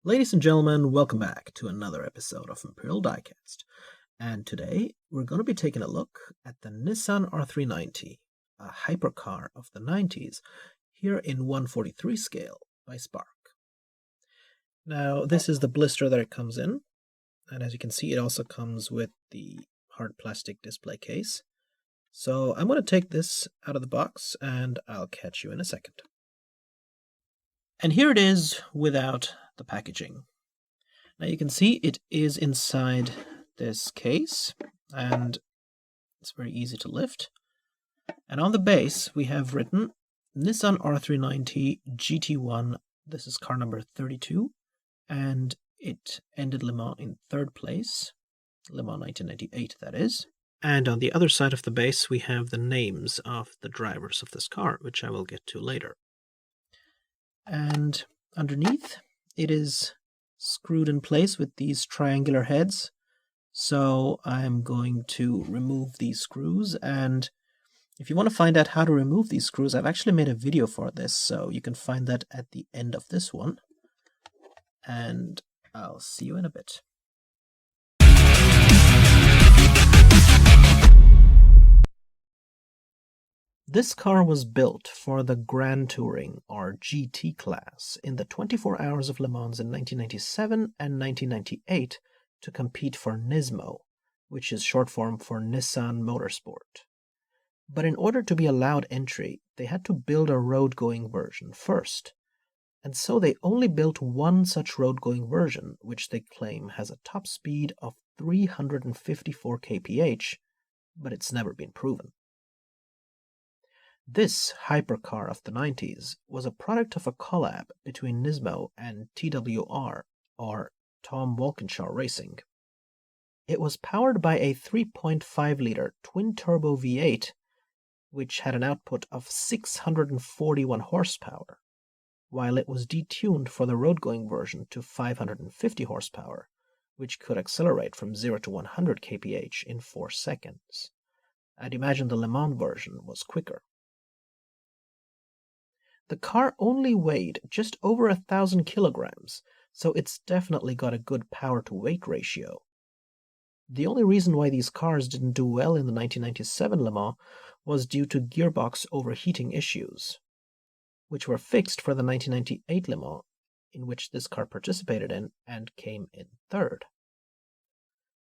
Ladies and gentlemen, welcome back to another episode of Imperial Diecast. And today we're going to be taking a look at the Nissan R390, a hypercar of the 90s, here in 1/43 scale by Spark. Now, this is the blister that it comes in, and as you can see, it also comes with the hard plastic display case. So I'm going to take this out of the box, and I'll catch you in a second. And here it is without the packaging. Now you can see it is inside this case, and it's very easy to lift. And on the base, we have written Nissan R390 GT1. This is car number 32, and it ended Le Mans in third place, Le Mans 1998, that is. And on the other side of the base, we have the names of the drivers of this car, which I will get to later. And underneath, it is screwed in place with these triangular heads. So I'm going to remove these screws, and if you want to find out how to remove these screws, I've actually made a video for this, so you can find that at the end of this one. And I'll see you in a bit. This car was built for the Grand Touring, or GT class, in the 24 Hours of Le Mans in 1997 and 1998 to compete for Nismo, which is short form for Nissan Motorsport. But in order to be allowed entry, they had to build a road-going version first, and so they only built one such road-going version, which they claim has a top speed of 354 kph, but it's never been proven. This hypercar of the 90s was a product of a collab between Nismo and TWR, or Tom Walkinshaw Racing. It was powered by a 3.5-liter twin-turbo V8, which had an output of 641 horsepower, while it was detuned for the road-going version to 550 horsepower, which could accelerate from 0 to 100 kph in 4 seconds. I'd imagine the Le Mans version was quicker. The car only weighed just over 1,000 kilograms, so it's definitely got a good power-to-weight ratio. The only reason why these cars didn't do well in the 1997 Le Mans was due to gearbox overheating issues, which were fixed for the 1998 Le Mans, in which this car participated in and came in third.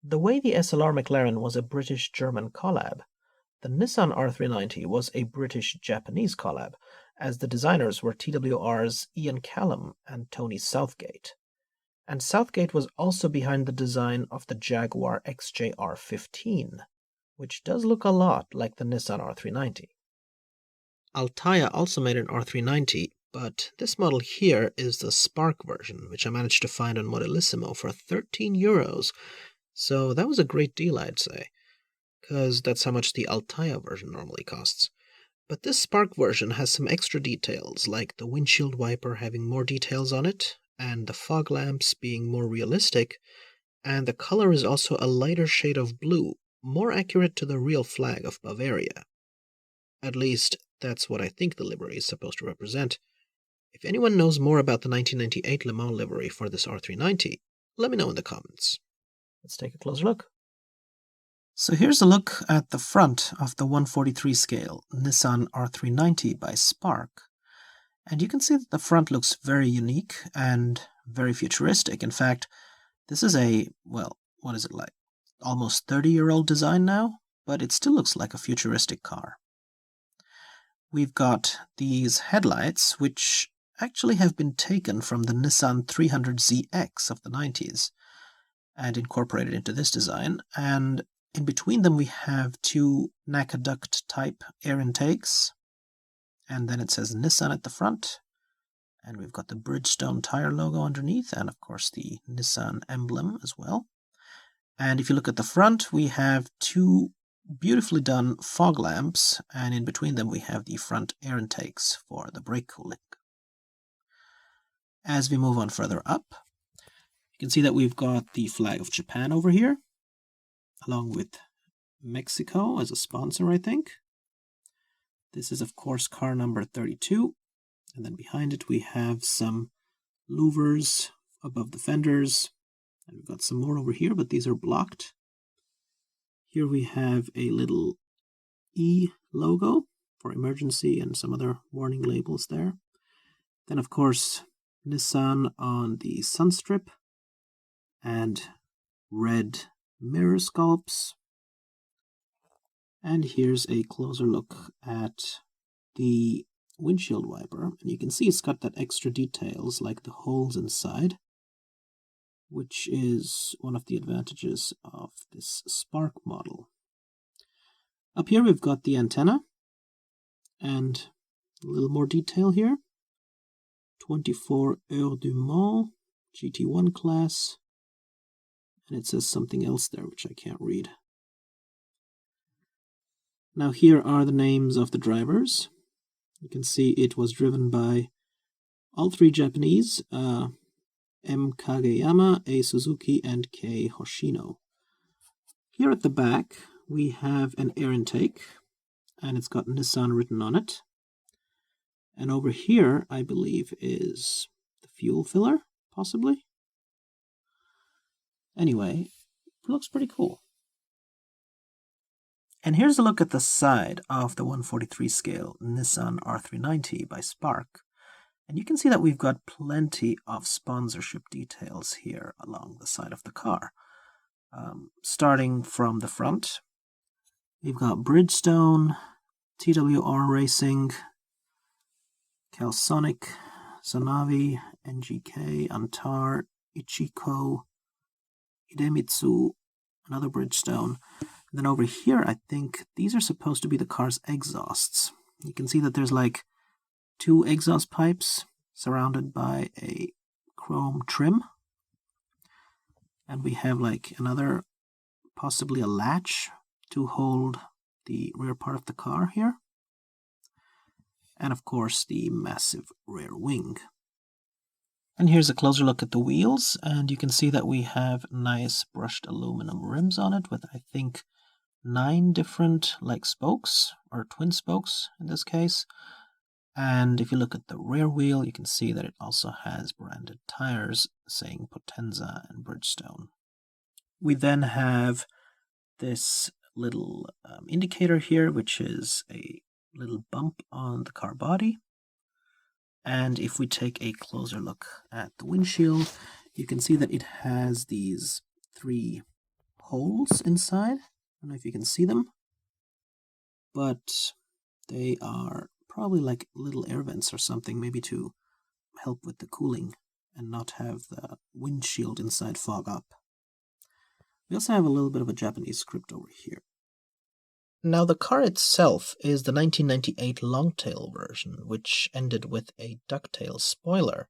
The way the SLR McLaren was a British-German collab, the Nissan R390 was a British-Japanese collab, as the designers were TWR's Ian Callum and Tony Southgate. And Southgate was also behind the design of the Jaguar XJR15, which does look a lot like the Nissan R390. Altaya also made an R390, but this model here is the Spark version, which I managed to find on Modelissimo for €13, so that was a great deal, I'd say, because that's how much the Altaya version normally costs. But this Spark version has some extra details, like the windshield wiper having more details on it, and the fog lamps being more realistic, and the color is also a lighter shade of blue, more accurate to the real flag of Bavaria. At least, that's what I think the livery is supposed to represent. If anyone knows more about the 1998 Le Mans livery for this R390, let me know in the comments. Let's take a closer look. So here's a look at the front of the 1/43 scale Nissan R390 by Spark. And you can see that the front looks very unique and very futuristic. In fact, this is what is it like? Almost 30-year-old design now, but it still looks like a futuristic car. We've got these headlights, which actually have been taken from the Nissan 300ZX of the 90s and incorporated into this design, and in between them we have two NACA duct type air intakes, and then it says Nissan at the front, and we've got the Bridgestone tire logo underneath, and of course the Nissan emblem as well. And if you look at the front, we have two beautifully done fog lamps, and in between them we have the front air intakes for the brake cooling. As we move on further up, you can see that we've got the flag of Japan over here, along with Mexico as a sponsor, I think. This is, of course, car number 32. And then behind it we have some louvers above the fenders. And we've got some more over here, but these are blocked. Here we have a little E logo for emergency and some other warning labels there. Then, of course, Nissan on the sunstrip and red mirror sculpts. And here's a closer look at the windshield wiper. And you can see it's got that extra details like the holes inside, which is one of the advantages of this Spark model. Up here we've got the antenna and a little more detail here. 24 Heures du Mans, GT1 class, and it says something else there which I can't read. Now here are the names of the drivers. You can see it was driven by all three Japanese, M. Kageyama, A. Suzuki, and K. Hoshino. Here at the back we have an air intake, and it's got Nissan written on it. And over here, I believe, is the fuel filler, possibly. Anyway, it looks pretty cool. And here's a look at the side of the 1/43 scale Nissan R390 by Spark. And you can see that we've got plenty of sponsorship details here along the side of the car. Starting from the front, we've got Bridgestone, TWR Racing, Calsonic, Sanavi, NGK, Antar, Ichiko, Idemitsu, another Bridgestone. And then over here, I think these are supposed to be the car's exhausts. You can see that there's like 2 exhaust pipes surrounded by a chrome trim. And we have like another, possibly a latch to hold the rear part of the car here. And of course the massive rear wing. And here's a closer look at the wheels, and you can see that we have nice brushed aluminum rims on it with, I think, 9 different like spokes, or twin spokes in this case. And if you look at the rear wheel, you can see that it also has branded tires saying Potenza and Bridgestone. We then have this little indicator here, which is a little bump on the car body. And if we take a closer look at the windshield, you can see that it has these 3 holes inside. I don't know if you can see them, but they are probably like little air vents or something, maybe to help with the cooling and not have the windshield inside fog up. We also have a little bit of a Japanese script over here. Now, the car itself is the 1998 longtail version, which ended with a ducktail spoiler,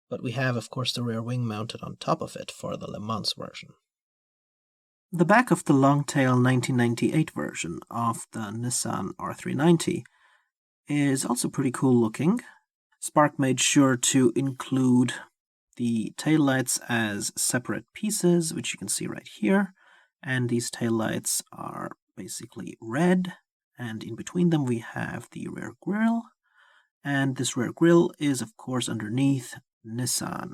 but we have, of course, the rear wing mounted on top of it for the LeMans version. The back of the longtail 1998 version of the Nissan R390 is also pretty cool looking. Spark made sure to include the taillights as separate pieces, which you can see right here, and these taillights are basically red, and in between them we have the rear grille, and this rear grille is of course underneath Nissan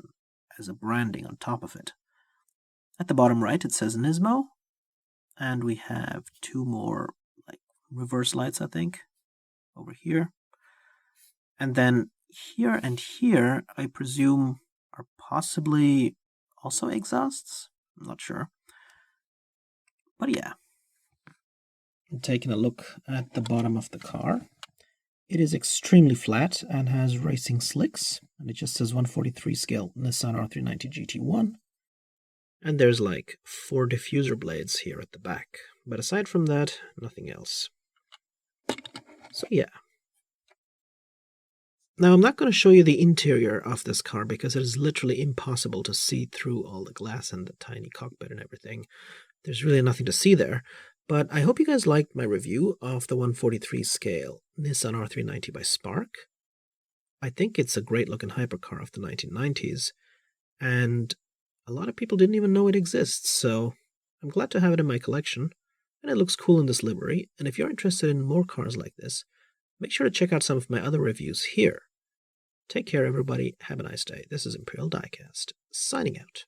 as a branding on top of it. At the bottom right it says Nismo, and we have 2 more like reverse lights, I think, over here. And then here and here I presume are possibly also exhausts. I'm not sure. But yeah. Taking a look at the bottom of the car, it is extremely flat and has racing slicks, and it just says 1/43 scale Nissan R390 GT1. And there's like 4 diffuser blades here at the back, but aside from that, nothing else. So yeah. Now I'm not going to show you the interior of this car because it is literally impossible to see through all the glass and the tiny cockpit and everything. There's really nothing to see there. But I hope you guys liked my review of the 1/43 scale Nissan R390 by Spark. I think it's a great looking hypercar of the 1990s, and a lot of people didn't even know it exists, so I'm glad to have it in my collection, and it looks cool in this livery. And if you're interested in more cars like this, make sure to check out some of my other reviews here. Take care, everybody. Have a nice day. This is Imperial Diecast, signing out.